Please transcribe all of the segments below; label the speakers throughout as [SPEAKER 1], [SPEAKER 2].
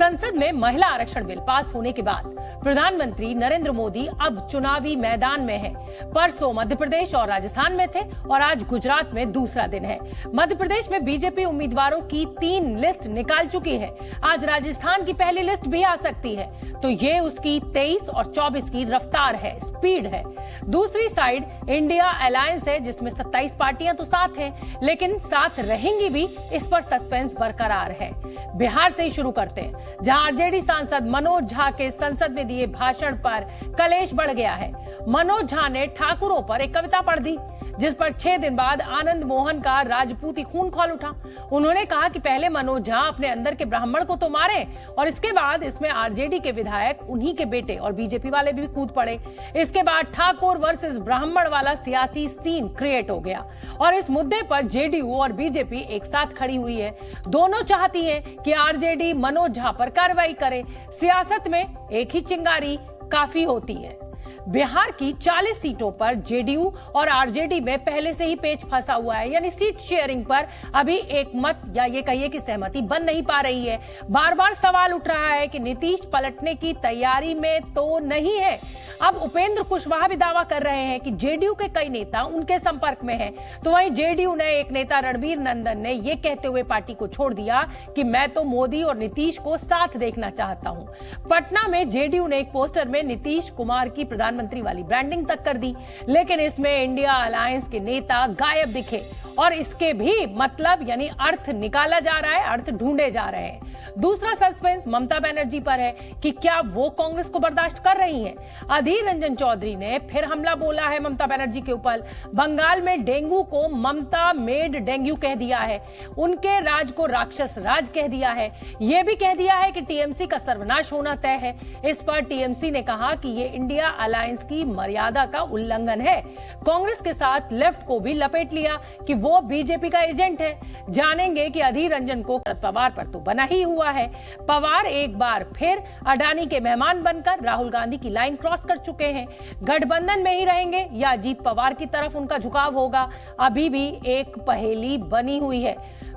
[SPEAKER 1] संसद में महिला आरक्षण बिल पास होने के बाद प्रधानमंत्री नरेंद्र मोदी अब चुनावी मैदान में हैं। परसों मध्य प्रदेश और राजस्थान में थे और आज गुजरात में दूसरा दिन है। मध्य प्रदेश में बीजेपी उम्मीदवारों की 3 लिस्ट निकाल चुकी है। आज राजस्थान की पहली लिस्ट भी आ सकती है, तो ये उसकी 23 और 24 की रफ्तार है, स्पीड है। दूसरी साइड इंडिया अलायंस है, जिसमें 27 पार्टियां तो साथ हैं, लेकिन साथ रहेंगी भी, इस पर सस्पेंस बरकरार है। बिहार से ही शुरू करते हैं, जहां आरजेडी सांसद मनोज झा के संसद में दिए भाषण पर कलेश बढ़ गया है। मनोज झा ने ठाकुरों पर एक कविता पढ़ दी, जिस पर 6 दिन बाद आनंद मोहन का राजपूती खून खौल उठा। उन्होंने कहा कि पहले मनोज झा अपने अंदर के ब्राह्मण को तो मारे और इसके बाद इसमें आरजेडी के विधायक, उन्हीं के बेटे और बीजेपी वाले भी कूद पड़े। इसके बाद ठाकुर वर्सेस ब्राह्मण वाला सियासी सीन क्रिएट हो गया और इस मुद्दे पर जेडीयू और बीजेपी एक साथ खड़ी हुई है। दोनों चाहती हैं कि आरजेडी मनोज झा पर कार्रवाई करे। सियासत में एक ही चिंगारी काफी होती है। बिहार की 40 सीटों पर जेडीयू और आरजेडी में पहले से ही पेच फंसा हुआ है, यानी सीट शेयरिंग पर अभी एक मत या ये कहिए कि सहमति बन नहीं पा रही है। बार बार सवाल उठ रहा है कि नीतीश पलटने की तैयारी में तो नहीं है। अब उपेंद्र कुशवाहा भी दावा कर रहे हैं कि जेडीयू के कई नेता उनके संपर्क में हैं। तो वहीं जेडीयू ने एक नेता रणबीर नंदन ने ये कहते हुए पार्टी को छोड़ दिया कि मैं तो मोदी और नीतीश को साथ देखना चाहता हूं। पटना में जेडीयू ने एक पोस्टर में नीतीश कुमार की प्रधानमंत्री वाली ब्रांडिंग तक कर दी, लेकिन इसमें इंडिया अलायंस के नेता गायब दिखे और इसके भी मतलब यानी अर्थ निकाला जा रहा है, अर्थ ढूंढे जा रहे हैं। दूसरा सस्पेंस ममता बनर्जी पर है कि क्या वो कांग्रेस को बर्दाश्त कर रही हैं। अधीर रंजन चौधरी ने फिर हमला बोला है ममता बनर्जी के ऊपर। बंगाल में डेंगू को ममता मेड डेंगू कह दिया है, उनके राज को राक्षस राज कह दिया है। यह भी कह दिया है कि टीएमसी का सर्वनाश होना तय है। इस पर टीएमसी ने कहा कि ये इंडिया अलायंस की मर्यादा का उल्लंघन है। कांग्रेस के साथ लेफ्ट को भी लपेट लिया कि वो बीजेपी का एजेंट है। जानेंगे कि अधीर रंजन को पवार पर तो बना ही हुआ है। पवार एक बार फिर अडानी के मेहमान बनकर राहुल गांधी की लाइन क्रॉस कर चुके हैं। गठबंधन में ही रहेंगे या अजीत पवार की तरफ उनका झुकाव होगा, अभी भी एक पहेली बनी हुई है।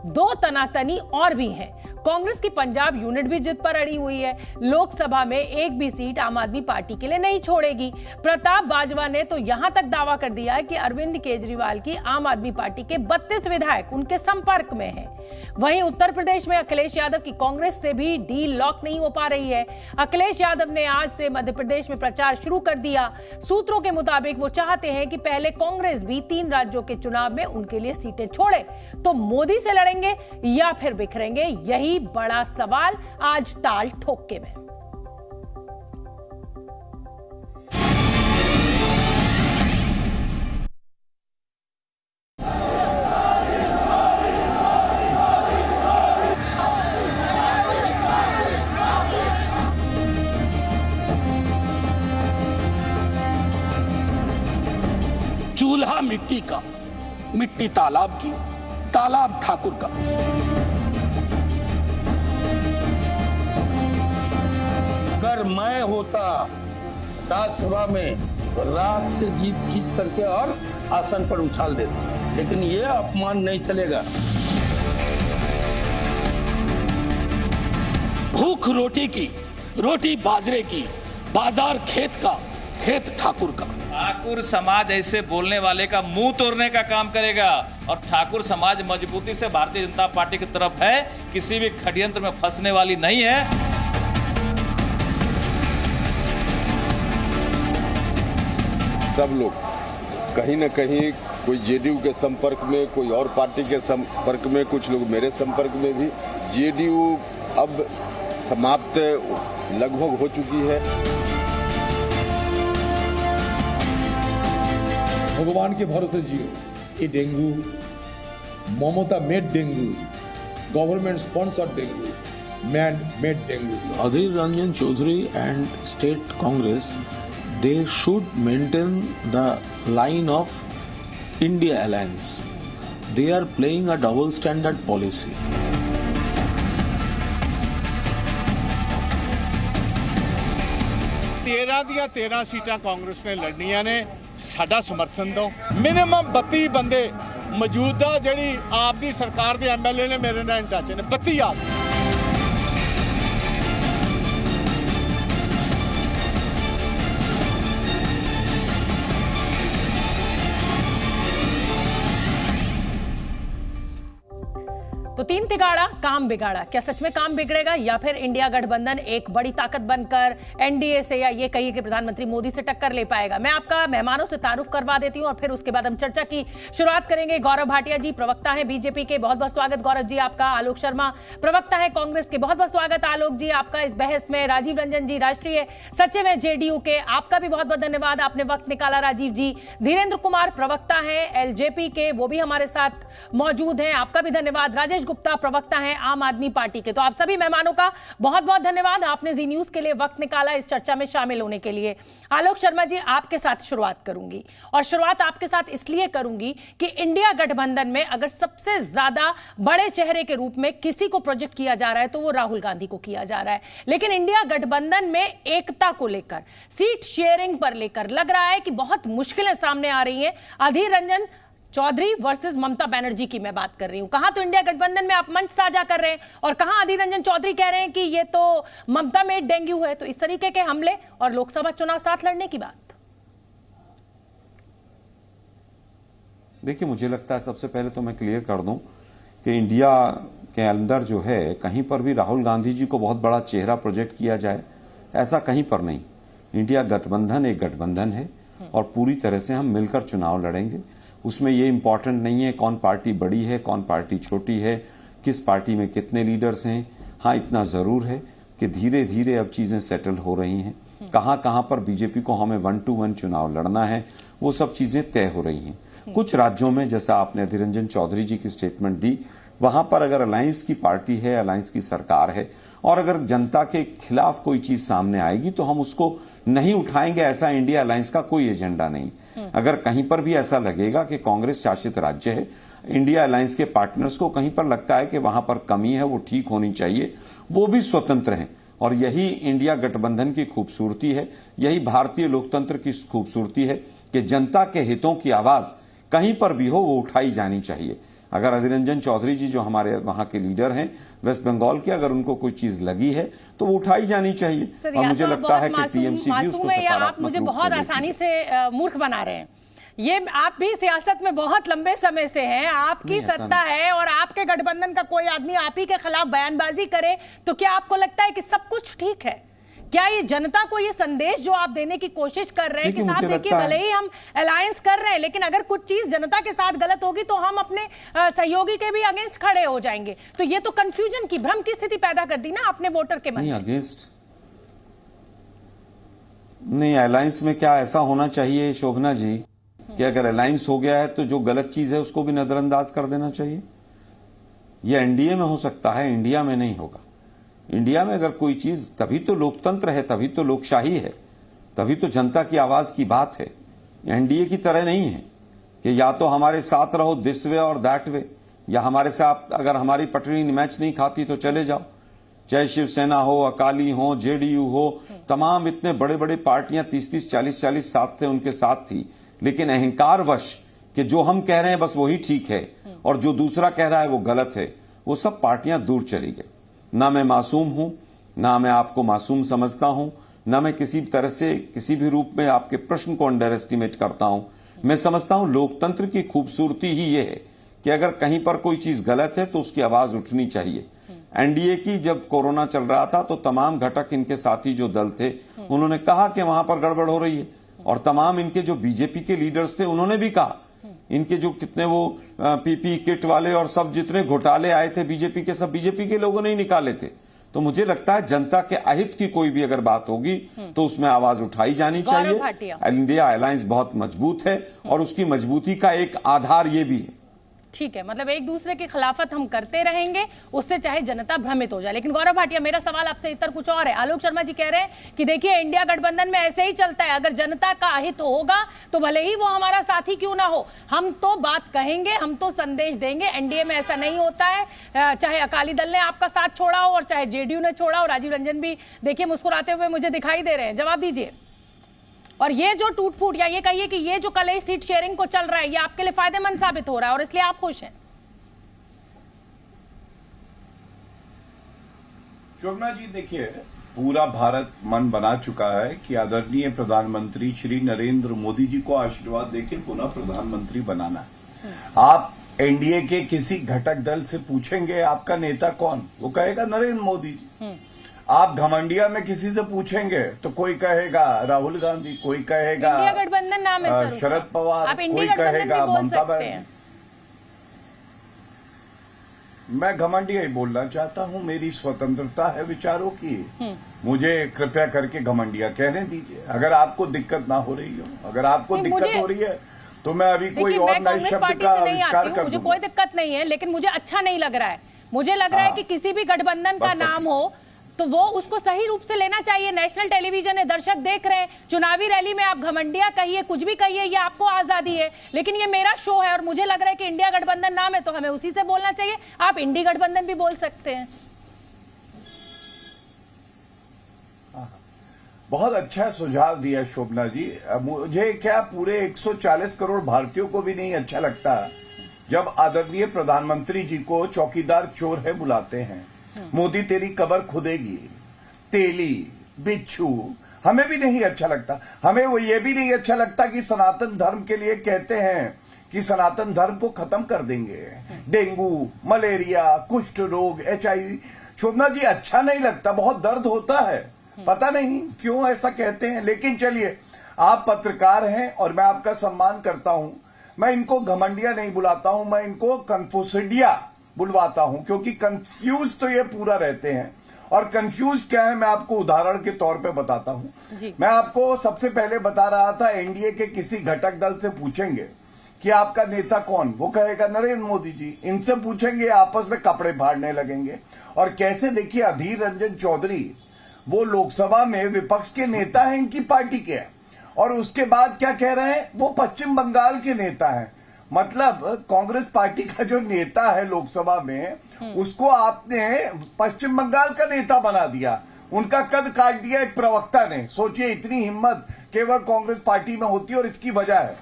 [SPEAKER 1] 2 तनातनी और भी हैं। कांग्रेस की पंजाब यूनिट भी जिद पर अड़ी हुई है। लोकसभा में एक भी सीट आम आदमी पार्टी के लिए नहीं छोड़ेगी। प्रताप बाजवा ने तो यहां तक दावा कर दिया है कि अरविंद केजरीवाल की आम आदमी पार्टी के 32 विधायक उनके संपर्क में हैं। वहीं उत्तर प्रदेश में अखिलेश यादव की कांग्रेस से भी डील लॉक नहीं हो पा रही है। अखिलेश यादव ने आज से मध्य प्रदेश में प्रचार शुरू कर दिया। सूत्रों के मुताबिक वो चाहते हैं कि पहले कांग्रेस भी 3 राज्यों के चुनाव में उनके लिए सीटें छोड़े, तो मोदी से लड़ेंगे या फिर बिखरेंगे, यही बड़ा सवाल आज ताल ठोके में।
[SPEAKER 2] चूल्हा मिट्टी का, मिट्टी तालाब की, तालाब ठाकुर का।
[SPEAKER 3] अगर मैं होता राज्यसभा में रात से जीत खींच करके और आसन पर उछाल देता, लेकिन ये अपमान नहीं चलेगा।
[SPEAKER 2] भूख रोटी की, रोटी बाजरे की, बाजार खेत का, खेत ठाकुर का।
[SPEAKER 4] ठाकुर समाज ऐसे बोलने वाले का मुंह तोड़ने का काम करेगा और ठाकुर समाज मजबूती से भारतीय जनता पार्टी की तरफ है, किसी भी षड्यंत्र में फंसने वाली नहीं है।
[SPEAKER 5] सब लोग कहीं न कहीं, कोई जेडीयू के संपर्क में, कोई और पार्टी के संपर्क में, कुछ लोग मेरे संपर्क में भी। जेडीयू अब समाप्त लगभग हो चुकी है।
[SPEAKER 6] भगवान के भरोसे जियो। ये dengue Mamata made dengue, government sponsored dengue, man made dengue.
[SPEAKER 7] Adhir Ranjan Chaudhary and State Congress, they should maintain the line of India Alliance. They are playing a double standard policy.
[SPEAKER 8] 13 ਦੀਆਂ 13 ਸੀਟਾਂ ਕਾਂਗਰਸ ਨੇ ਲੜਨੀਆਂ ਨੇ। ਸਾਡਾ ਸਮਰਥਨ ਦਿਓ। ਮਿਨੀਮਮ 32 ਬੰਦੇ ਮੌਜੂਦਾ ਜਿਹੜੀ ਆਪ ਦੀ ਸਰਕਾਰ ਦੇ ਐਮਐਲਏ ਨੇ ਮੇਰੇ ਨਾਲ ਟੱਚ ਨੇ, 32 ਆਪ।
[SPEAKER 1] दिन तिगाड़ा काम बिगाड़ा, क्या सच में काम बिगड़ेगा या फिर इंडिया गठबंधन एक बड़ी ताकत बनकर एनडीए से या ये कहिए कि प्रधानमंत्री मोदी से टक्कर ले पाएगा? मैं आपका मेहमानों से तारुफ करवा देती हूं और फिर उसके बाद हम चर्चा की शुरुआत करेंगे। गौरव भाटिया जी प्रवक्ता है बीजेपी के, बहुत बहुत स्वागत गौरव जी आपका। आलोक शर्मा प्रवक्ता है कांग्रेस के, बहुत बहुत स्वागत आलोक जी आपका इस बहस में। राजीव रंजन जी राष्ट्रीय सचिव है जेडीयू के, आपका भी बहुत बहुत धन्यवाद, आपने वक्त निकाला राजीव जी। धीरेन्द्र कुमार प्रवक्ता है एलजेपी के, वो भी हमारे साथ मौजूद हैं, आपका भी धन्यवाद। राजेश गुप्ता प्रवक्ता है आम आदमी पार्टी के। तो आप सभी मेहमानों का बहुत बहुत धन्यवाद, आपने जी न्यूज के लिए वक्त निकाला इस चर्चा में शामिल होने के लिए। आलोक शर्मा जी आपके साथ शुरुआत करूंगी और शुरुआत आपके साथ इसलिए करूंगी कि इंडिया गठबंधन में अगर सबसे ज्यादा बड़े चेहरे के रूप में किसी को प्रोजेक्ट किया जा रहा है तो वो राहुल गांधी को किया जा रहा है। लेकिन इंडिया गठबंधन में एकता को लेकर, सीट शेयरिंग पर लेकर लग रहा है कि बहुत मुश्किलें सामने आ रही हैं। अधीर रंजन चौधरी वर्सेस ममता बनर्जी की मैं बात कर रही हूं। कहां तो इंडिया गठबंधन में आप मंच साझा कर रहे हैं और कहां अधीर रंजन चौधरी कह रहे हैं कि ये तो ममता में डेंगू है। तो इस तरीके के हमले और लोकसभा चुनाव साथ लड़ने की बात।
[SPEAKER 9] देखिए, मुझे लगता है सबसे पहले तो मैं क्लियर कर दूं कि इंडिया के अंदर जो है कहीं पर भी राहुल गांधी जी को बहुत बड़ा चेहरा प्रोजेक्ट किया जाए, ऐसा कहीं पर नहीं। इंडिया गठबंधन एक गठबंधन है और पूरी तरह से हम मिलकर चुनाव लड़ेंगे। उसमें ये इंपॉर्टेंट नहीं है कौन पार्टी बड़ी है कौन पार्टी छोटी है, किस पार्टी में कितने लीडर्स हैं। हाँ, इतना जरूर है कि धीरे धीरे अब चीजें सेटल हो रही हैं। कहां कहां पर बीजेपी को हमें 1 to 1 चुनाव लड़ना है वो सब चीजें तय हो रही हैं। कुछ राज्यों में जैसा आपने अधीर रंजन चौधरी जी की स्टेटमेंट दी, वहां पर अगर अलायंस की पार्टी है, अलायंस की सरकार है और अगर जनता के खिलाफ कोई चीज सामने आएगी तो हम उसको नहीं उठाएंगे, ऐसा इंडिया अलायंस का कोई एजेंडा नहीं। अगर कहीं पर भी ऐसा लगेगा कि कांग्रेस शासित राज्य है, इंडिया अलायंस के पार्टनर्स को कहीं पर लगता है कि वहां पर कमी है, वो ठीक होनी चाहिए, वो भी स्वतंत्र हैं। और यही इंडिया गठबंधन की खूबसूरती है, यही भारतीय लोकतंत्र की खूबसूरती है कि जनता के हितों की आवाज कहीं पर भी हो वो उठाई जानी चाहिए। अगर अधीर रंजन चौधरी जी जो हमारे वहां के लीडर हैं वेस्ट बंगाल के, अगर उनको कोई चीज लगी है तो वो उठाई जानी चाहिए। और मुझे लगता है कि टीएमसी भी उसको
[SPEAKER 1] आप मुझे बहुत आसानी से मूर्ख बना रहे हैं। ये आप भी सियासत में बहुत लंबे समय से हैं, आपकी सत्ता है और आपके गठबंधन का कोई आदमी आप ही के खिलाफ बयानबाजी करे तो क्या आपको लगता है कि सब कुछ ठीक है? क्या ये जनता को ये संदेश जो आप देने की कोशिश कर रहे हैं कि साहब देखिए भले ही हम अलायंस कर रहे हैं लेकिन अगर कुछ चीज जनता के साथ गलत होगी तो हम अपने सहयोगी के भी अगेंस्ट खड़े हो जाएंगे, तो ये तो कंफ्यूजन की, भ्रम की स्थिति पैदा कर दी ना आपने वोटर के मन में।
[SPEAKER 9] अगेंस्ट नहीं, अलायंस में क्या ऐसा होना चाहिए शोभना जी कि अगर अलायंस हो गया है तो जो गलत चीज है उसको भी नजरअंदाज कर देना चाहिए? यह एनडीए में हो सकता है, इंडिया में नहीं होगा। इंडिया में अगर कोई चीज, तभी तो लोकतंत्र है, तभी तो लोकशाही है, तभी तो जनता की आवाज की बात है। एनडीए की तरह नहीं है कि या तो हमारे साथ रहो दिस वे और दैट वे, या हमारे साथ अगर हमारी पटरी मैच नहीं खाती तो चले जाओ। चाहे शिवसेना हो, अकाली हो, जेडीयू हो, तमाम इतने बड़े बड़े पार्टियां 30-30, 40-40 साथ थे, उनके साथ थी। लेकिन अहंकारवश कि जो हम कह रहे हैं बस वही ठीक है और जो दूसरा कह रहा है वो गलत है, वो सब पार्टियां दूर चली गई। ना मैं मासूम हूं, ना मैं आपको मासूम समझता हूं, ना मैं किसी तरह से किसी भी रूप में आपके प्रश्न को अंडर एस्टिमेट करता हूं। मैं समझता हूं लोकतंत्र की खूबसूरती ही ये है कि अगर कहीं पर कोई चीज गलत है तो उसकी आवाज उठनी चाहिए। एनडीए की जब कोरोना चल रहा था तो तमाम घटक इनके साथी जो दल थे उन्होंने कहा कि वहां पर गड़बड़ हो रही है, और तमाम इनके जो बीजेपी के लीडर्स थे उन्होंने भी कहा। इनके जो कितने वो पीपी किट वाले और सब जितने घोटाले आए थे बीजेपी के, सब बीजेपी के लोगों ने ही निकाले थे। तो मुझे लगता है जनता के अहित की कोई भी अगर बात होगी तो उसमें आवाज उठाई जानी चाहिए। इंडिया अलायंस बहुत मजबूत है और उसकी मजबूती का एक आधार ये भी है।
[SPEAKER 1] ठीक है, मतलब एक दूसरे की खिलाफत हम करते रहेंगे, उससे चाहे जनता भ्रमित हो जाए। लेकिन गौरव भाटिया, मेरा सवाल आपसे इतर कुछ और है। आलोक शर्मा जी कह रहे हैं कि देखिए इंडिया गठबंधन में ऐसे ही चलता है, अगर जनता का अहित होगा तो भले ही वो हमारा साथी क्यों ना हो, हम तो बात कहेंगे, हम तो संदेश देंगे। एनडीए में ऐसा नहीं होता है, चाहे अकाली दल ने आपका साथ छोड़ा हो और चाहे जेडीयू ने छोड़ा हो। राजीव रंजन भी देखिए मुस्कुराते हुए मुझे दिखाई दे रहे हैं, जवाब दीजिए। और ये जो टूट फूट या ये कहिए कि ये जो कल सीट शेयरिंग को चल रहा है, ये आपके लिए फायदेमंद साबित हो रहा है और इसलिए आप खुश हैं?
[SPEAKER 10] शोभना जी, देखिए पूरा भारत मन बना चुका है कि आदरणीय प्रधानमंत्री श्री नरेंद्र मोदी जी को आशीर्वाद देके पुनः प्रधानमंत्री बनाना है। आप एनडीए के किसी घटक दल से पूछेंगे आपका नेता कौन, वो कहेगा नरेंद्र मोदी जी। आप घमंडिया में किसी से पूछेंगे तो कोई कहेगा राहुल गांधी, कोई कहेगा
[SPEAKER 1] इंडिया गठबंधन नाम है सर
[SPEAKER 10] शरद पवार,
[SPEAKER 1] आप
[SPEAKER 10] कोई कहेगा ममता बनर्जी। मैं घमंडिया ही बोलना चाहता हूं, मेरी स्वतंत्रता है विचारों की, मुझे कृपया करके घमंडिया कहने दीजिए। अगर आपको दिक्कत ना हो रही हो, अगर आपको दिक्कत हो रही है तो मैं अभी कोई और नए शब्द का आविष्कार कर
[SPEAKER 1] मुझे कोई दिक्कत नहीं है, लेकिन मुझे अच्छा नहीं लग रहा है। मुझे लग रहा है कि किसी भी गठबंधन का नाम हो तो वो उसको सही रूप से लेना चाहिए। नेशनल टेलीविजन है, दर्शक देख रहे हैं, चुनावी रैली में आप घमंडिया कहिए, कुछ भी कहिए, ये आपको आजादी है, लेकिन ये मेरा शो है और मुझे लग रहा है कि इंडिया गठबंधन नाम है तो हमें उसी से बोलना चाहिए। आप इंडी गठबंधन भी बोल सकते हैं।
[SPEAKER 10] बहुत अच्छा सुझाव दिया शोभना जी। मुझे क्या पूरे 140 करोड़ भारतीयों को भी नहीं अच्छा लगता जब आदरणीय प्रधानमंत्री जी को चौकीदार चोर है बुलाते हैं। मोदी तेरी कबर खुदेगी, तेली, बिच्छू, हमें भी नहीं अच्छा लगता। हमें वो ये भी नहीं अच्छा लगता कि सनातन धर्म के लिए कहते हैं कि सनातन धर्म को खत्म कर देंगे, डेंगू, मलेरिया, कुष्ठ रोग, HIV। शोभना जी अच्छा नहीं लगता, बहुत दर्द होता है, पता नहीं क्यों ऐसा कहते हैं। लेकिन चलिए, आप पत्रकार हैं और मैं आपका सम्मान करता हूं। मैं इनको घमंडिया नहीं बुलाता हूं, मैं इनको कन्फ्यूसिडिया बुलवाता हूं, क्योंकि कंफ्यूज तो ये पूरा रहते हैं। और कंफ्यूज क्या है मैं आपको उदाहरण के तौर पे बताता हूं। मैं आपको सबसे पहले बता रहा था, एनडीए के किसी घटक दल से पूछेंगे कि आपका नेता कौन, वो कहेगा नरेंद्र मोदी जी। इनसे पूछेंगे, आपस में कपड़े फाड़ने लगेंगे। और कैसे, देखिए अधीर रंजन चौधरी वो लोकसभा में विपक्ष के नेता हैं, इनकी पार्टी के, और उसके बाद क्या कह रहे हैं, वो पश्चिम बंगाल के नेता हैं। मतलब कांग्रेस पार्टी का जो नेता है लोकसभा में, उसको आपने पश्चिम बंगाल का नेता बना दिया, उनका कद काट दिया एक प्रवक्ता ने। सोचिए, इतनी हिम्मत केवल कांग्रेस पार्टी में होती है। और इसकी वजह है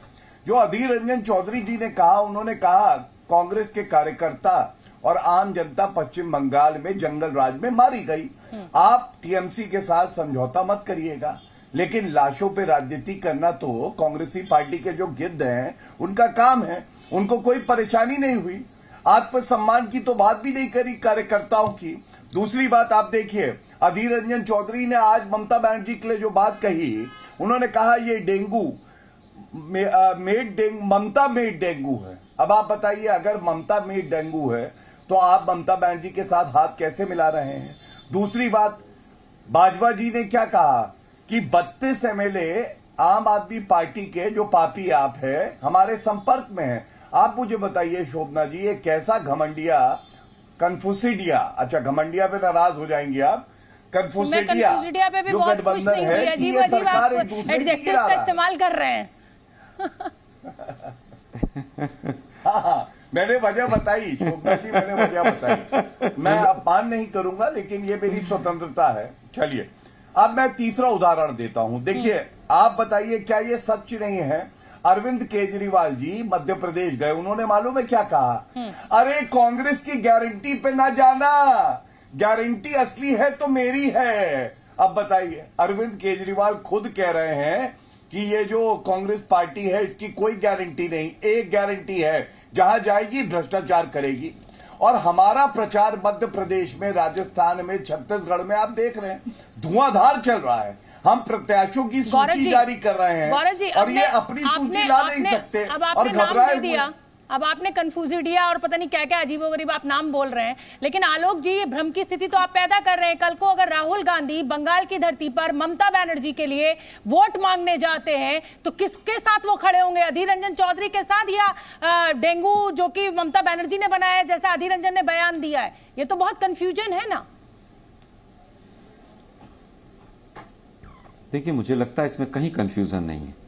[SPEAKER 10] जो अधीर रंजन चौधरी जी ने कहा, उन्होंने कहा कांग्रेस के कार्यकर्ता और आम जनता पश्चिम बंगाल में जंगल राज में मारी गई। आप टीएमसी के साथ समझौता मत करिएगा, लेकिन लाशों पे राजनीति करना तो कांग्रेसी पार्टी के जो गिद्ध हैं उनका काम है, उनको कोई परेशानी नहीं हुई। आत्मसम्मान की तो बात भी नहीं करी कार्यकर्ताओं की। दूसरी बात आप देखिए, अधीर रंजन चौधरी ने आज ममता बनर्जी के लिए जो बात कही, उन्होंने कहा ये डेंगू ममता मेड डेंगू है। अब आप बताइए, अगर ममता मेड डेंगू है तो आप ममता बनर्जी के साथ हाथ कैसे मिला रहे हैं। दूसरी बात, बाजवा जी ने क्या कहा कि 32 MLA आम आदमी पार्टी के जो पापी आप है हमारे संपर्क में है। आप मुझे बताइए शोभना जी, ये कैसा घमंडिया, कन्फ्यूसिडिया, अच्छा घमंडिया पे नाराज हो जाएंगे आप, कन्फ्यूसिडिया जो गठबंधन है कि ये सरकार एक दूसरे की गिरा रहा है।
[SPEAKER 1] इस्तेमाल कर रहे हैं।
[SPEAKER 10] हाँ, मैंने वजह बताई शोभना जी, मैंने वजह बताई। मैं अपमान नहीं करूंगा, लेकिन ये मेरी स्वतंत्रता है। चलिए, अब मैं तीसरा उदाहरण देता हूं। देखिए, आप बताइए क्या ये सच नहीं है। अरविंद केजरीवाल जी मध्य प्रदेश गए, उन्होंने मालूम है क्या कहा, अरे कांग्रेस की गारंटी पे ना जाना, गारंटी असली है तो मेरी है। अब बताइए, अरविंद केजरीवाल खुद कह रहे हैं कि ये जो कांग्रेस पार्टी है इसकी कोई गारंटी नहीं, एक गारंटी है, जहां जाएगी भ्रष्टाचार करेगी। और हमारा प्रचार मध्य प्रदेश में, राजस्थान में, छत्तीसगढ़ में आप देख रहे हैं धुआंधार चल रहा है। हम प्रत्याशियों की सूची जारी कर रहे हैं और ये अपनी सूची ला नहीं सकते और घबराए हुए।
[SPEAKER 1] अब आपने कन्फ्यूजिडिया और पता नहीं क्या क्या अजीबोगरीब आप नाम बोल रहे हैं, लेकिन आलोक जी ये भ्रम की स्थिति तो आप पैदा कर रहे हैं। कल को अगर राहुल गांधी बंगाल की धरती पर ममता बनर्जी के लिए वोट मांगने जाते हैं तो किसके साथ वो खड़े होंगे, अधीर रंजन चौधरी के साथ या डेंगू जो कि ममता बनर्जी ने बनाया है जैसा अधीर रंजन ने बयान दिया है। ये तो बहुत कंफ्यूजन है ना।
[SPEAKER 9] देखिए, मुझे लगता है इसमें कहीं कंफ्यूजन नहीं है।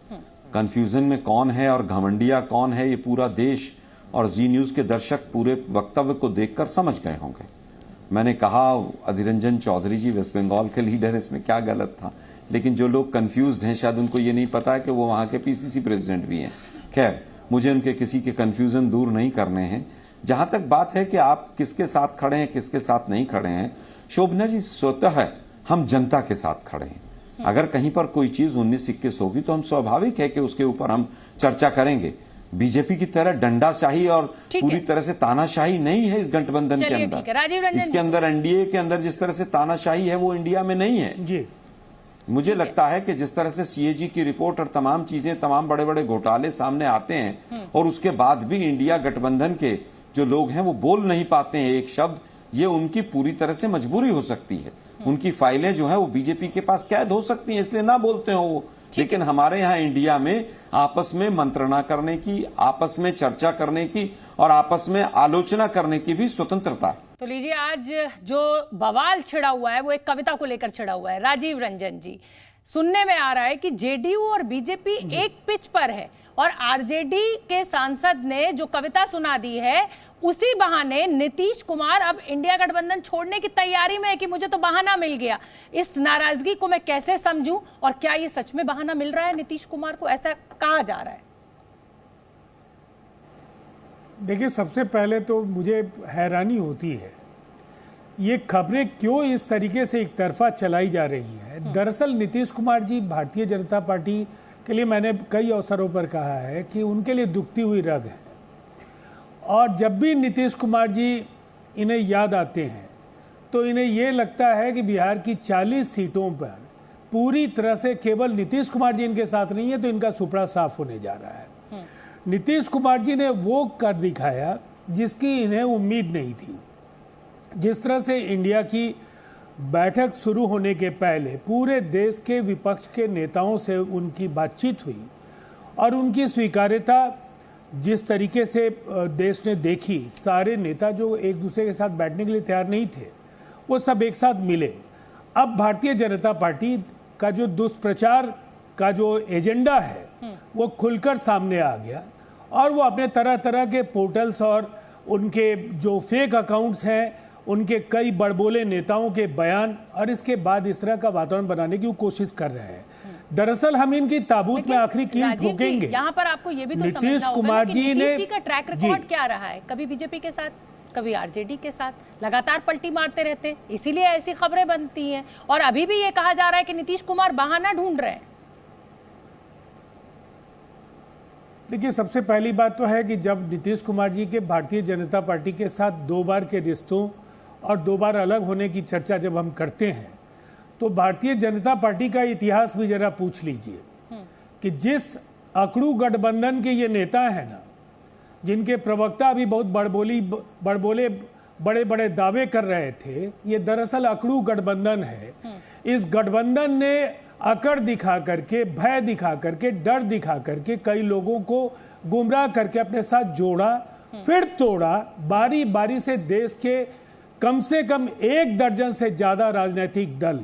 [SPEAKER 9] कंफ्यूजन में कौन है और घमंडिया कौन है, ये पूरा देश और जी न्यूज के दर्शक पूरे वक्तव्य को देखकर समझ गए होंगे। मैंने कहा अधीर रंजन चौधरी जी वेस्ट बंगाल के लीडर, इसमें क्या गलत था। लेकिन जो लोग कंफ्यूज्ड हैं शायद उनको ये नहीं पता है कि वो वहां के पीसीसी प्रेसिडेंट भी हैं। खैर, मुझे उनके किसी के कंफ्यूजन दूर नहीं करने हैं। जहां तक बात है कि आप किसके साथ खड़े हैं किसके साथ नहीं खड़े हैं, शोभना जी स्वतः हम जनता के साथ खड़े हैं। अगर कहीं पर कोई चीज 19-21 होगी तो हम स्वाभाविक है कि उसके ऊपर हम चर्चा करेंगे। बीजेपी की तरह डंडाशाही और पूरी तरह से तानाशाही नहीं है इस गठबंधन के अंदर। इसके अंदर एनडीए के अंदर जिस तरह से तानाशाही है वो इंडिया में नहीं है जी। मुझे लगता है कि जिस तरह से सीएजी की रिपोर्ट और तमाम चीजें, तमाम बड़े बड़े घोटाले सामने आते हैं और उसके बाद भी इंडिया गठबंधन के जो लोग हैं वो बोल नहीं पाते हैं एक शब्द, ये उनकी पूरी तरह से मजबूरी हो सकती है। उनकी फाइलें जो है वो बीजेपी के पास कैद हो सकती हैं, इसलिए ना बोलते हो वो। लेकिन हमारे यहाँ इंडिया में आपस में मंत्रणा करने की, आपस में चर्चा करने की और आपस में आलोचना करने की भी स्वतंत्रता है।
[SPEAKER 1] तो लीजिए, आज जो बवाल छिड़ा हुआ है वो एक कविता को लेकर छिड़ा हुआ है। राजीव रंजन जी, सुनने में आ रहा है कि जेडीयू और बीजेपी एक पिच पर है और आरजेडी के सांसद ने जो कविता सुना दी है उसी बहाने नीतीश कुमार अब इंडिया गठबंधन छोड़ने की तैयारी में है कि मुझे तो बहाना मिल गया। इस नाराजगी को मैं कैसे समझूं और क्या ये सच में बहाना मिल रहा है नीतीश कुमार को, ऐसा कहा जा रहा है?
[SPEAKER 11] देखिए, सबसे पहले तो मुझे हैरानी होती है ये खबरें क्यों इस तरीके से एक तरफा चलाई जा रही है। दरअसल नीतीश कुमार जी भारतीय जनता पार्टी के लिए, मैंने कई अवसरों पर कहा है कि उनके लिए दुखती हुई रग है और जब भी नीतीश कुमार जी इन्हें याद आते हैं तो इन्हें ये लगता है कि बिहार की 40 सीटों पर पूरी तरह से केवल नीतीश कुमार जी इनके साथ नहीं है तो इनका सुपड़ा साफ होने जा रहा है। नीतीश कुमार जी ने वो कर दिखाया जिसकी इन्हें उम्मीद नहीं थी। जिस तरह से इंडिया की बैठक शुरू होने के पहले पूरे देश के विपक्ष के नेताओं से उनकी बातचीत हुई और उनकी स्वीकार्यता जिस तरीके से देश ने देखी, सारे नेता जो एक दूसरे के साथ बैठने के लिए तैयार नहीं थे वो सब एक साथ मिले। अब भारतीय जनता पार्टी का जो दुष्प्रचार का जो एजेंडा है वो खुलकर सामने आ गया और वो अपने तरह तरह के पोर्टल्स और उनके जो फेक अकाउंट्स हैं, उनके कई बड़बोले नेताओं के बयान और इसके बाद इस तरह का वातावरण बनाने की वो कोशिश कर रहे हैं। दरअसल हम इनकी ताबूत में आखिरी कील ठोकेंगे।
[SPEAKER 1] यहाँ पर आपको ये भी तो
[SPEAKER 11] नीतीश कुमार जी ने,
[SPEAKER 1] नीतीश जी का ट्रैक रिकॉर्ड क्या रहा है, कभी बीजेपी के साथ कभी आरजेडी के साथ, लगातार पलटी मारते रहते हैं, इसीलिए ऐसी खबरें बनती हैं और अभी भी ये कहा जा रहा है कि नीतीश कुमार बहाना ढूंढ रहे हैं।
[SPEAKER 11] देखिए, सबसे पहली बात तो है कि जब नीतीश कुमार जी के भारतीय जनता पार्टी के साथ 2 बार के रिश्तों और 2 बार अलग होने की चर्चा जब हम करते हैं तो भारतीय जनता पार्टी का इतिहास भी जरा पूछ लीजिए कि जिस अकड़ू गठबंधन के ये नेता हैं ना, जिनके प्रवक्ता अभी बहुत बड़बोले बड़े बड़े दावे कर रहे थे, ये दरअसल अकड़ू गठबंधन है। इस गठबंधन ने अकड़ दिखा करके, भय दिखा करके, डर दिखा करके कई लोगों को गुमराह करके अपने साथ जोड़ा, फिर तोड़ा। बारी बारी से देश के कम से कम 1 दर्जन से ज्यादा राजनीतिक दल,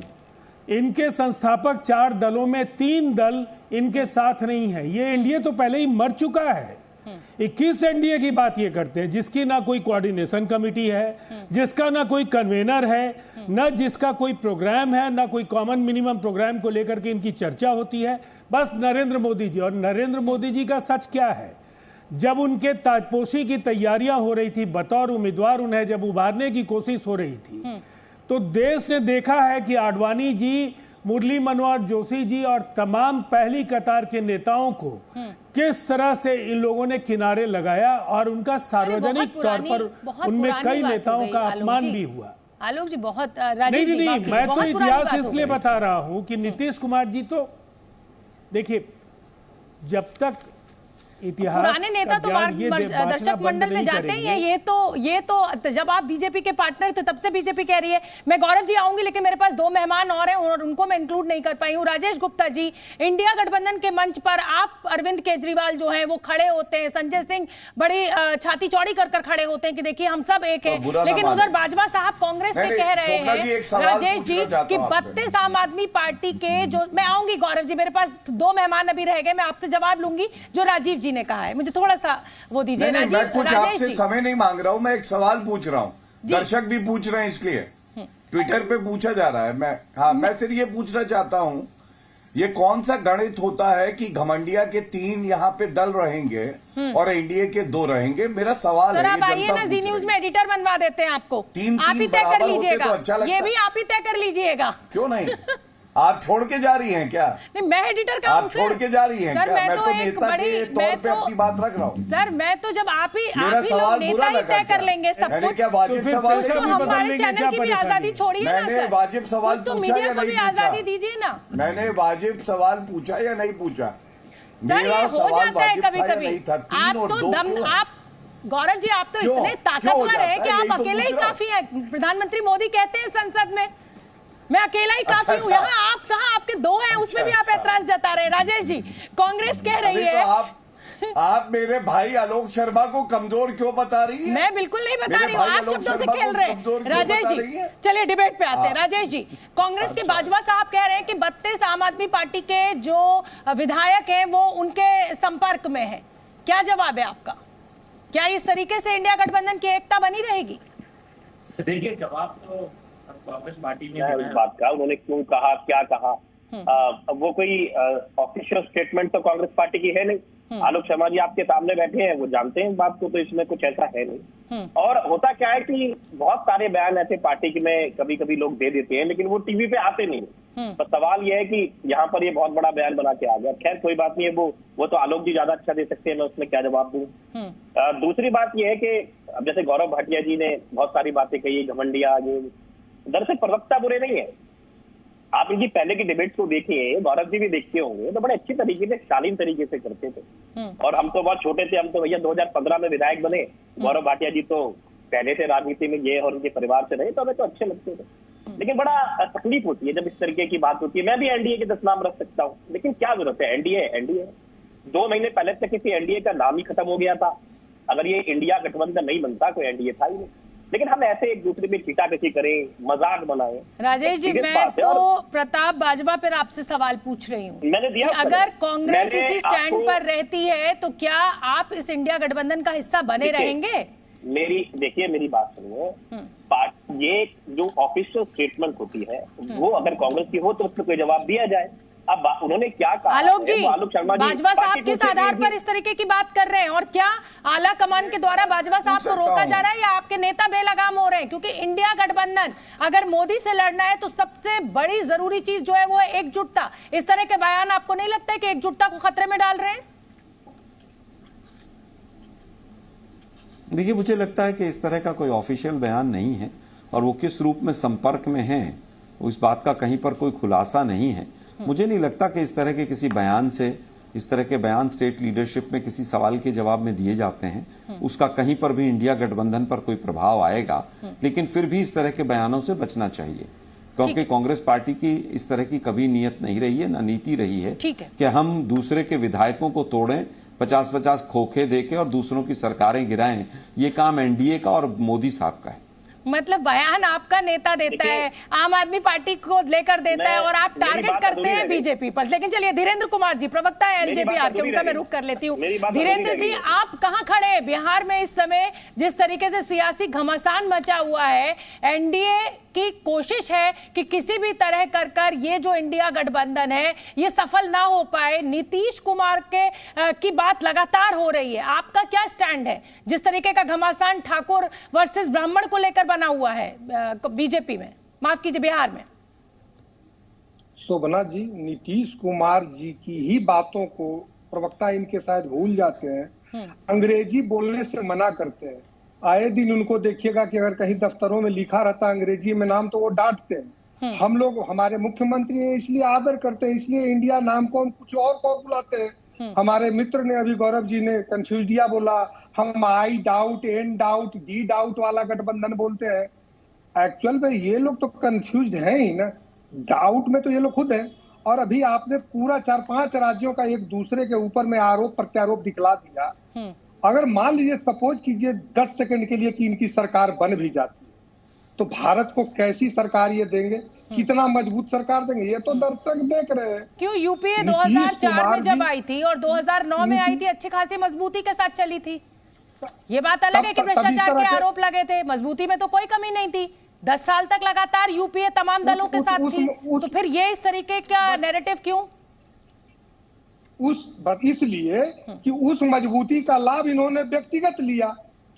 [SPEAKER 11] इनके संस्थापक 4 दलों में 3 दल इनके साथ नहीं है। ये एनडीए तो पहले ही मर चुका है। 21 एनडीए की बात ये करते हैं जिसकी ना कोई कोऑर्डिनेशन कमेटी है, जिसका ना कोई कन्वेनर है, ना जिसका कोई प्रोग्राम है, ना कोई कॉमन मिनिमम प्रोग्राम को लेकर के इनकी चर्चा होती है। बस नरेंद्र मोदी जी, और नरेंद्र मोदी जी का सच क्या है, जब उनके ताजपोशी की तैयारियां हो रही थी, बतौर उम्मीदवार उन्हें जब उभारने की कोशिश हो रही थी तो देश ने देखा है कि आडवाणी जी, मुरली मनोहर जोशी जी और तमाम पहली कतार के नेताओं को किस तरह से इन लोगों ने किनारे लगाया और उनका सार्वजनिक तौर पर उनमें कई नेताओं का अपमान भी हुआ।
[SPEAKER 1] आलोक जी, बहुत
[SPEAKER 11] नहीं, मैं तो इतिहास इसलिए बता रहा हूं कि नीतीश कुमार जी तो देखिए, जब तक इतिहास
[SPEAKER 1] पुराने नेता तो दर्शक मंडल में जाते ही हैं। ये तो जब आप बीजेपी के पार्टनर थे तब से बीजेपी कह रही है। मैं गौरव जी आऊंगी, लेकिन मेरे पास 2 मेहमान और हैं और उनको मैं इंक्लूड नहीं कर पाई हूं। राजेश गुप्ता जी, इंडिया गठबंधन के मंच पर आप अरविंद केजरीवाल जो हैं वो खड़े होते हैं, संजय सिंह बड़ी छाती चौड़ी कर खड़े होते हैं कि देखिए हम सब एक है, लेकिन उधर बाजवा साहब कांग्रेस के कह रहे हैं राजेश जी कि 32 आम आदमी पार्टी के जो, मैं आऊंगी गौरव जी, मेरे पास 2 मेहमान अभी रह गए, मैं आपसे जवाब लूंगी जो राजीव जी ने कहा है। मुझे थोड़ा सा वो दीजिए।
[SPEAKER 10] नहीं, मैं कुछ आपसे समय नहीं मांग रहा हूं, मैं एक सवाल पूछ रहा हूं, दर्शक भी पूछ रहे हैं इसलिए ट्विटर पे पूछा जा रहा है। मैं सिर्फ ये पूछना चाहता हूं, ये कौन सा गणित होता है कि घमंडिया के 3 यहाँ पे दल रहेंगे और एनडीए के 2 रहेंगे? मेरा सवाल है,
[SPEAKER 1] आप आइए ना, जी न्यूज में एडिटर बनवा देते हैं आपको, आप ही तय कर लीजिएगा, ये भी आप ही तय कर लीजिएगा।
[SPEAKER 10] क्यों नहीं? आप छोड़ के जा रही हैं क्या?
[SPEAKER 1] नहीं, मैं एडिटर का
[SPEAKER 10] आप छोड़ के जा रही हैं क्या? मैं तो नेता के तौर पे अपनी बात रख रहा हूँ
[SPEAKER 1] सर। मैं तो जब आप ही
[SPEAKER 10] सवाल
[SPEAKER 1] नेता ही तय कर लेंगे सब कुछ,
[SPEAKER 10] क्या वाजिब सवाल?
[SPEAKER 1] तो हमारे चैनल की भी आजादी छोड़िए ना सर।
[SPEAKER 10] मैंने वाजिब सवाल
[SPEAKER 1] तो
[SPEAKER 10] पूछा या नहीं पूछा?
[SPEAKER 1] आजादी दीजिए ना।
[SPEAKER 10] मैंने वाजिब सवाल पूछा या नहीं पूछा?
[SPEAKER 1] सर ये हो जाता है कभी कभी। आप तो दम, आप गौरव जी आप तो इतने ताकतवर है कि आप अकेले ही काफी है। प्रधानमंत्री मोदी कहते हैं संसद में मैं अकेला ही काफी हूँ। यहाँ आप कहाँ, आपके दो हैं, उसमें भी आप ऐतराज जता रहे हैं। राजेश जी, कांग्रेस कह रही है
[SPEAKER 10] आप मेरे भाई आलोक शर्मा को कमजोर क्यों बता रही है?
[SPEAKER 1] मैं बिल्कुल नहीं बता रही हूँ, आप शब्दों से खेल रहे हैं। राजेश जी चलिए डिबेट पे आते हैं। राजेश जी, कांग्रेस के बाजवा साहब कह रहे हैं कि 32 आम आदमी पार्टी के जो विधायक हैं वो उनके संपर्क में है। क्या जवाब है आपका? क्या इस तरीके से इंडिया गठबंधन की एकता बनी रहेगी?
[SPEAKER 12] देखिए जवाब तो कांग्रेस पार्टी ने
[SPEAKER 13] इस बात का, उन्होंने क्यों कहा, क्या कहा, वो कोई ऑफिशियल स्टेटमेंट तो कांग्रेस पार्टी की है नहीं। आलोक शर्मा जी आपके सामने बैठे हैं, वो जानते हैं इस बात को, तो इसमें कुछ ऐसा है नहीं। और होता क्या है कि बहुत सारे बयान ऐसे पार्टी में कभी कभी लोग दे देते हैं, लेकिन वो टीवी पे आते नहीं। तो सवाल ये है कि यहाँ पर ये बहुत बड़ा बयान बना के आ गया। खैर कोई बात नहीं है, वो तो आलोक जी ज्यादा अच्छा दे सकते हैं, मैं उसमें क्या जवाब दूं। दूसरी बात ये है कि अब जैसे गौरव भाटिया जी ने बहुत सारी बातें कही, घमंडिया, ये दरअसल प्रवक्ता बुरे नहीं है। आप इनकी पहले की डिबेट्स को देखिए, गौरव जी भी देखते होंगे, तो बड़े अच्छी तरीके से, शालीन तरीके से करते थे। और हम तो बहुत छोटे थे, हम तो भैया 2015 में विधायक बने। गौरव भाटिया जी तो पहले से राजनीति में ये और उनके परिवार से रहे, तो हमें तो अच्छे लगते थे। लेकिन बड़ा तकलीफ होती है जब इस तरीके की बात होती है। मैं भी एनडीए के 10 नाम रख सकता हूँ, लेकिन क्या जरूरत है? एनडीए 2 महीने पहले तक किसी एनडीए का नाम ही खत्म हो गया था। अगर ये इंडिया गठबंधन नहीं बनता, कोई एनडीए था ही नहीं। लेकिन हम ऐसे एक दूसरे में चीटाकशी करें, मजाक बनाएं।
[SPEAKER 1] राजेश जी, मैं तो प्रताप बाजवा पर आपसे सवाल पूछ रही हूँ कि अगर कांग्रेस इसी स्टैंड पर रहती है तो क्या आप इस इंडिया गठबंधन का हिस्सा बने रहेंगे?
[SPEAKER 13] मेरी बात सुनिए। ये जो ऑफिशियल स्टेटमेंट होती है वो अगर कांग्रेस की हो तो उसमें कोई जवाब दिया जाए। अब उन्होंने क्या कहा?
[SPEAKER 1] आलोक जी, बाजवा साहब किस आधार पर इस तरीके की बात कर रहे हैं, और क्या आला कमान के द्वारा बाजवा साहब को रोका जा रहा है या आपके नेता बेलगाम हो रहे हैं? क्योंकि इंडिया गठबंधन अगर मोदी से लड़ना है तो सबसे बड़ी जरूरी चीज जो है वो है एकजुटता। इस तरह के बयान आपको नहीं लगता है कि एकजुटता को खतरे में डाल रहे हैं?
[SPEAKER 9] देखिए, मुझे लगता है कि इस तरह का कोई ऑफिशियल बयान नहीं है, और वो किस रूप में संपर्क में है उस बात का कहीं पर कोई खुलासा नहीं है। मुझे नहीं लगता कि इस तरह के किसी बयान से, इस तरह के बयान स्टेट लीडरशिप में किसी सवाल के जवाब में दिए जाते हैं, उसका कहीं पर भी इंडिया गठबंधन पर कोई प्रभाव आएगा। लेकिन फिर भी इस तरह के बयानों से बचना चाहिए, क्योंकि कांग्रेस पार्टी की इस तरह की कभी नीयत नहीं रही है, ना नीति रही है कि हम दूसरे के विधायकों को तोड़ें, 50-50 खोखे देके और दूसरों की सरकारें गिराएं। ये काम एनडीए का और मोदी साहब का है।
[SPEAKER 1] मतलब बयान आपका नेता देता है, आम आदमी पार्टी को लेकर देता है, और आप टारगेट करते हैं बीजेपी पर। लेकिन चलिए, धीरेन्द्र कुमार जी, प्रवक्ता है एलजेपीआर के, उनका मैं रुख कर लेती हूँ। धीरेन्द्र जी, आप कहाँ खड़े हैं बिहार में इस समय, जिस तरीके से सियासी घमासान मचा हुआ है? एनडीए की कोशिश है कि किसी भी तरह कर ये जो इंडिया गठबंधन है ये सफल ना हो पाए। नीतीश कुमार की बात लगातार हो रही है, आपका क्या स्टैंड है? जिस तरीके का घमासान ठाकुर वर्सेस ब्राह्मण को लेकर बना हुआ है बीजेपी में, माफ कीजिए बिहार में।
[SPEAKER 14] शोभना जी, नीतीश कुमार जी की ही बातों को प्रवक्ता इनके शायद भूल जाते हैं, अंग्रेजी बोलने से मना करते हैं। आए दिन उनको देखिएगा कि अगर कहीं दफ्तरों में लिखा रहता अंग्रेजी में नाम तो वो डांटते हैं। हम लोग हमारे मुख्यमंत्री ने इसलिए आदर करते हैं, इसलिए इंडिया नाम को हम कुछ और को बुलाते हैं। हमारे मित्र ने अभी, गौरव जी ने कंफ्यूजिया बोला, हम I doubt, N doubt, D doubt वाला गठबंधन बोलते हैं। एक्चुअल में ये लोग तो कंफ्यूज है ही ना, डाउट में तो ये लोग खुद है। और अभी आपने पूरा 4-5 राज्यों का एक दूसरे के ऊपर में आरोप प्रत्यारोप दिखला दिया। अगर मान लीजिए, सपोज कीजिए 10 सेकंड के लिए कि इनकी सरकार बन भी जाती है, तो भारत को कैसी सरकार ये देंगे, कितना मजबूत सरकार देंगे, ये तो दर्शक देख रहे हैं।
[SPEAKER 1] क्यों यूपीए 2004 में जब आई थी और 2009 में आई थी, अच्छी खासी मजबूती के साथ चली थी। ये बात अलग है कि भ्रष्टाचार के आरोप लगे थे, मजबूती में तो कोई कमी नहीं थी। 10 साल तक लगातार यूपीए तमाम दलों के साथ थी, तो फिर ये इस तरीके का नैरेटिव क्यों? इसलिए
[SPEAKER 14] कि उस मजबूती का लाभ इन्होंने व्यक्तिगत लिया।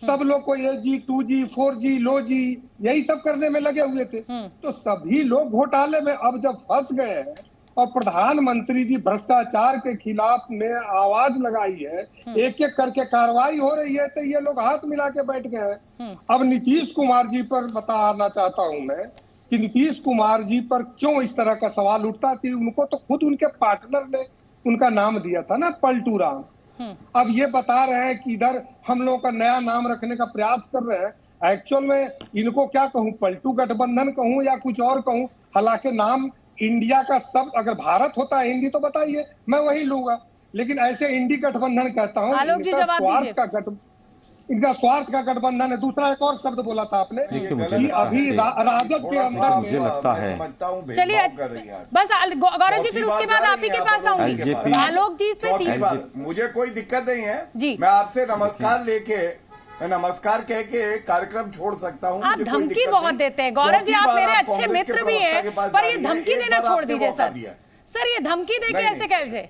[SPEAKER 14] सब लोग को 1G 2G 4G लो जी यही सब करने में लगे हुए थे। तो सभी लोग घोटाले में अब जब फंस गए हैं और प्रधानमंत्री जी भ्रष्टाचार के खिलाफ में आवाज लगाई है, एक एक करके कार्रवाई हो रही है, तो ये लोग हाथ मिला के बैठ गए हैं। अब नीतीश कुमार जी पर बताना चाहता हूं मैं कि नीतीश कुमार जी पर क्यों इस तरह का सवाल उठता थी। उनको तो खुद उनके पार्टनर ने उनका नाम दिया था ना, पलटू राम। अब ये बता रहे हैं कि इधर हम लोगों का नया नाम रखने का प्रयास कर रहे हैं। एक्चुअल में इनको क्या कहूं, पलटू गठबंधन कहूं या कुछ और कहूं। हालांकि नाम इंडिया का शब्द अगर भारत होता है हिंदी तो बताइए, मैं वही लूंगा, लेकिन ऐसे इंडी गठबंधन कहता हूं। इनका स्वार्थ का गठबंधन है। दूसरा एक और शब्द बोला था आपने कि अभी राजद के अंदर
[SPEAKER 9] मुझे लगता है,
[SPEAKER 1] चलिए बस गौरव जी फिर उसके बाद आप ही के पास आऊंगी। आलोक जी पे
[SPEAKER 10] मुझे कोई दिक्कत नहीं है जी, मैं आपसे नमस्कार लेके नमस्कार कह के कार्यक्रम छोड़ सकता हूँ।
[SPEAKER 1] आप धमकी बहुत देते हैं गौरव जी, आप मेरे अच्छे मित्र भी हैं, पर ये धमकी देना छोड़ दीजिए सर। ये धमकी दे के ऐसे कैसे,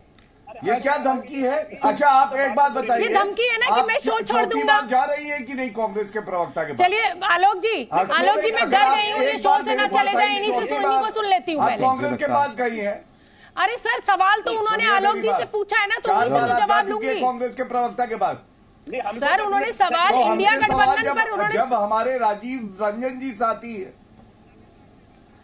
[SPEAKER 10] ये क्या धमकी है? अच्छा आप एक बात बताइए,
[SPEAKER 1] ये धमकी है ना कि मैं शो छोड़ दूंगा।
[SPEAKER 10] जा रही है कि नहीं कांग्रेस के प्रवक्ता के पास?
[SPEAKER 1] चलिए आलोक जी मैं डर गई हूँ, ये शो से ना चले जाए, इन्हीं को सुन लेती हूँ पहले।
[SPEAKER 10] कांग्रेस के पास गई है।
[SPEAKER 1] अरे सर सवाल तो उन्होंने आलोक जी से पूछा है ना, तो उन्हीं से जवाब लूंगी।
[SPEAKER 10] कांग्रेस के प्रवक्ता के पास
[SPEAKER 1] सर उन्होंने सवाल इंडिया गठबंधन पर उन्होंने,
[SPEAKER 10] जब हमारे राजीव रंजन जी साथी है,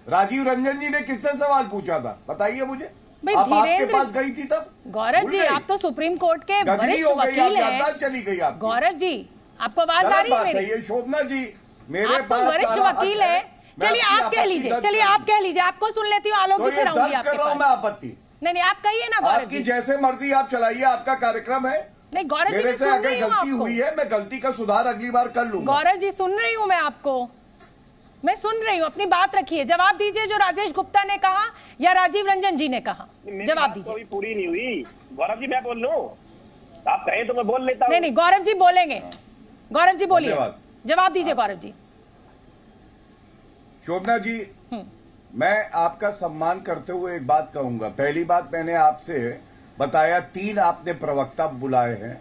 [SPEAKER 10] राजीव रंजन जी ने किससे सवाल पूछा था बताइए मुझे? आप आपके पास गई थी तब?
[SPEAKER 1] गौरव जी आप तो सुप्रीम कोर्ट के वरिष्ठ वकील हैं।
[SPEAKER 10] चली गई आप।
[SPEAKER 1] गौरव जी आपको आवाज आ रही है मेरी?
[SPEAKER 10] शोभना जी मेरे
[SPEAKER 1] पास वरिष्ठ वकील है। चलिए आप कह लीजिए, आपको सुन लेती हूँ। आलोक जी फिर आऊंगी आपके पास।
[SPEAKER 10] मैं आपत्ति
[SPEAKER 1] नहीं आप कहिए ना गौरव जी।
[SPEAKER 10] जैसे मर्जी आप चलाइए, आपका कार्यक्रम है।
[SPEAKER 1] नहीं गौरव जी
[SPEAKER 10] मेरे से अगर गलती हुई है मैं गलती का सुधार अगली बार कर लूंगा।
[SPEAKER 1] गौरव जी सुन रही हूँ मैं आपको, मैं सुन रही हूँ, अपनी बात रखिए। जवाब दीजिए जो राजेश गुप्ता ने कहा या राजीव रंजन जी ने कहा, जवाब दीजिए।
[SPEAKER 13] पूरी नहीं हुई गौरव जी, मैं बोल लूं? आप कहें तो मैं बोल लेता हूं।
[SPEAKER 1] नहीं गौरव जी बोलेंगे। गौरव जी बोलिए, जवाब दीजिए गौरव जी।
[SPEAKER 10] शोभना जी मैं आपका सम्मान करते हुए एक बात कहूंगा। पहली बात, मैंने आपसे बताया 3 आपने प्रवक्ता बुलाए हैं,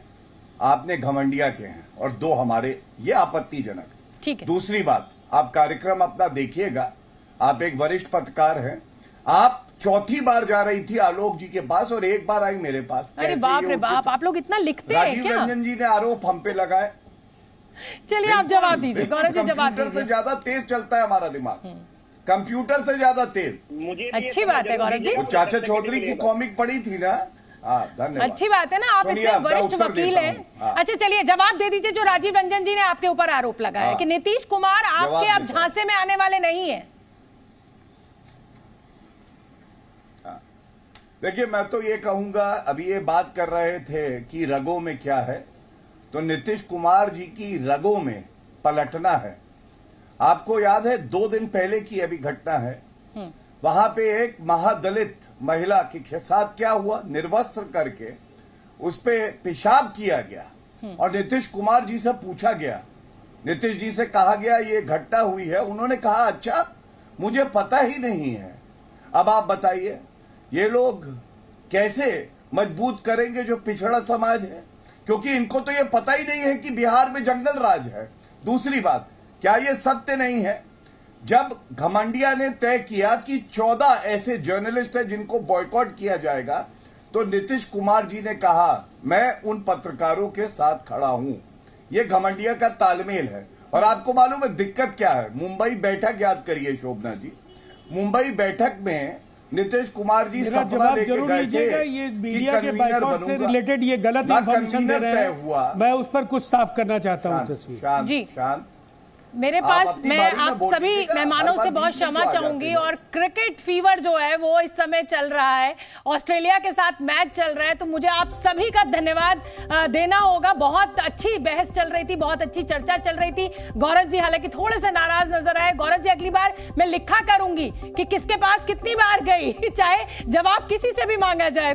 [SPEAKER 10] आपने घमंडिया के हैं और 2 हमारे, ये आपत्तिजनक है।
[SPEAKER 1] ठीक है।
[SPEAKER 10] दूसरी बात, आप कार्यक्रम अपना देखिएगा, आप एक वरिष्ठ पत्रकार हैं, आप चौथी बार जा रही थी आलोक जी के पास और एक बार आई मेरे पास।
[SPEAKER 1] अरे बाप रे बाप, आप लोग इतना लिखते हैं क्या?
[SPEAKER 10] राजीव रंजन जी ने आरोप हम पे लगाए।
[SPEAKER 1] चलिए आप जवाब दीजिए गौरव जी, जवाब दीजिए।
[SPEAKER 10] कंप्यूटर से ज्यादा तेज चलता है हमारा दिमाग, कंप्यूटर से ज्यादा तेज।
[SPEAKER 13] मुझे
[SPEAKER 1] अच्छी बात है गौरव जी।
[SPEAKER 10] चाचा चौधरी की कॉमिक पढ़ी थी ना? धन्यवाद।
[SPEAKER 1] अच्छी बात है ना, आप इतने वरिष्ठ वकील हैं। अच्छा चलिए जवाब दे दीजिए जो राजीव रंजन जी ने आपके ऊपर आरोप लगाया कि नीतीश कुमार आपके अब झांसे में आने वाले नहीं है।
[SPEAKER 10] देखिए मैं तो ये कहूंगा, अभी ये बात कर रहे थे कि रगों में क्या है, तो नीतीश कुमार जी की रगों में पलटना है। आपको याद है 2 दिन पहले की अभी घटना है, वहां पे एक महादलित महिला के साथ क्या हुआ, निर्वस्त्र करके उस पे पेशाब किया गया और नीतीश कुमार जी से पूछा गया, नीतीश जी से कहा गया ये घटना हुई है, उन्होंने कहा अच्छा मुझे पता ही नहीं है। अब आप बताइए ये लोग कैसे मजबूत करेंगे जो पिछड़ा समाज है, क्योंकि इनको तो ये पता ही नहीं है कि बिहार में जंगल राज है। दूसरी बात, क्या ये सत्य नहीं है, जब घमंडिया ने तय किया कि 14 ऐसे जर्नलिस्ट हैं जिनको बॉयकॉट किया जाएगा, तो नीतीश कुमार जी ने कहा मैं उन पत्रकारों के साथ खड़ा हूं। यह घमंडिया का तालमेल है। और आपको मालूम है दिक्कत क्या है? मुंबई बैठक याद करिए शोभना जी, मुंबई बैठक में नीतीश कुमार जी सपना लेके गए थे
[SPEAKER 11] ये मीडिया के बाइकॉट से रिलेटेड ये गलत इंफॉर्मेशन दे रहे हैं, मैं उस पर कुछ साफ करना चाहता हूं। तस्वीर
[SPEAKER 1] जी मेरे पास, मैं आप सभी मेहमानों से बहुत क्षमा चाहूंगी। और क्रिकेट फीवर जो है वो इस समय चल रहा है, ऑस्ट्रेलिया के साथ मैच चल रहा है, तो मुझे आप सभी का धन्यवाद देना होगा। बहुत अच्छी बहस चल रही थी, बहुत अच्छी चर्चा चल रही थी। गौरव जी हालांकि थोड़े से नाराज नजर आए। गौरव जी अगली बार मैं लिखा करूंगी कि किसके पास कितनी बार गई, चाहे जवाब किसी से भी मांगा जाए।